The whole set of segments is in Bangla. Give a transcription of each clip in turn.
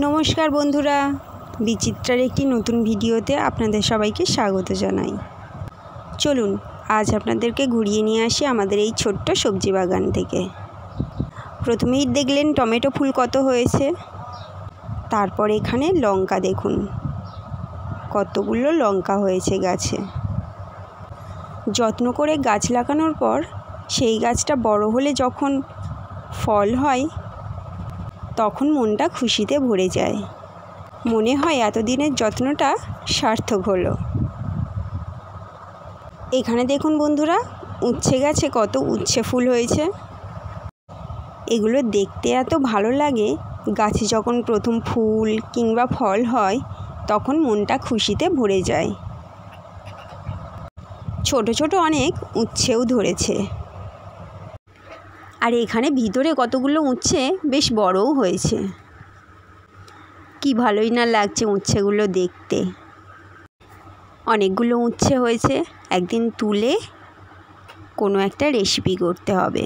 নমস্কার বন্ধুরা, বিচিত্রার একটি নতুন ভিডিওতে আপনাদের সবাইকে স্বাগত জানাই। চলুন আজ আপনাদেরকে ঘুরিয়ে নিয়ে আসি আমাদের এই ছোট্ট সবজি বাগান থেকে। প্রথমেই দেখলেন টমেটো ফুল কত হয়েছে, তারপর এখানে লঙ্কা দেখুন কতগুলো লঙ্কা হয়েছে গাছে। যত্ন করে গাছ লাগানোর পর সেই গাছটা বড় হলে যখন ফল হয় তখন মনটা খুশিতে ভরে যায়, মনে হয় এতদিনের যত্নটা সার্থক হলো। এখানে দেখুন বন্ধুরা, উচ্ছে গাছে কত উচ্ছে ফুল হয়েছে। এগুলো দেখতে এত ভালো লাগে, গাছে যখন প্রথম ফুল কিংবা ফল হয় তখন মনটা খুশিতে ভরে যায়। ছোট ছোট অনেক উচ্ছেও ধরেছে, আর এখানে ভিতরে কতগুলো উচ্ছে বেশ বড়ও হয়েছে। কি ভালোই না লাগছে উচ্ছেগুলো দেখতে। অনেকগুলো উচ্ছে হয়েছে, একদিন তুলে কোনো একটা রেসিপি করতে হবে।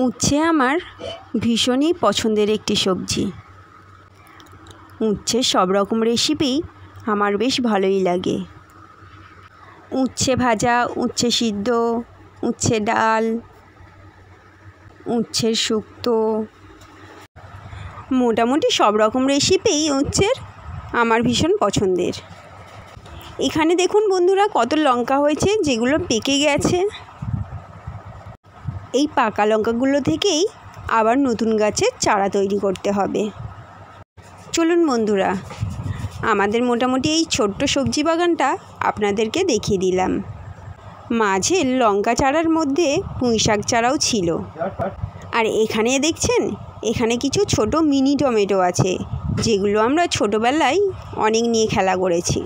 উচ্ছে আমার ভীষণই পছন্দের একটি সবজি। উচ্ছের সব রকম রেসিপি আমার বেশ ভালোই লাগে। উচ্ছে ভাজা, উচ্ছে সিদ্ধ, উচ্ছে ডাল, উচ্ছের শুক্তো, মোটামুটি সব রকম রেসিপিই উচ্ছের আমার ভীষণ পছন্দের। এখানে দেখুন বন্ধুরা কত লঙ্কা হয়েছে, যেগুলো পেকে গেছে। এই পাকা লঙ্কাগুলো থেকেই আবার নতুন গাছের চারা তৈরি করতে হবে। চলুন বন্ধুরা, আমাদের মোটামুটি এই ছোট্ট সবজি বাগানটা আপনাদেরকে দেখিয়ে দিলাম। মাঝে লঙ্কা চারার মধ্যে পুঁই শাক চারাও ছিল। আর এখানে দেখছেন, এখানে কিছু ছোট মিনি টমেটো আছে, যেগুলো আমরা ছোটোবেলায় অনেক নিয়ে খেলা করেছি।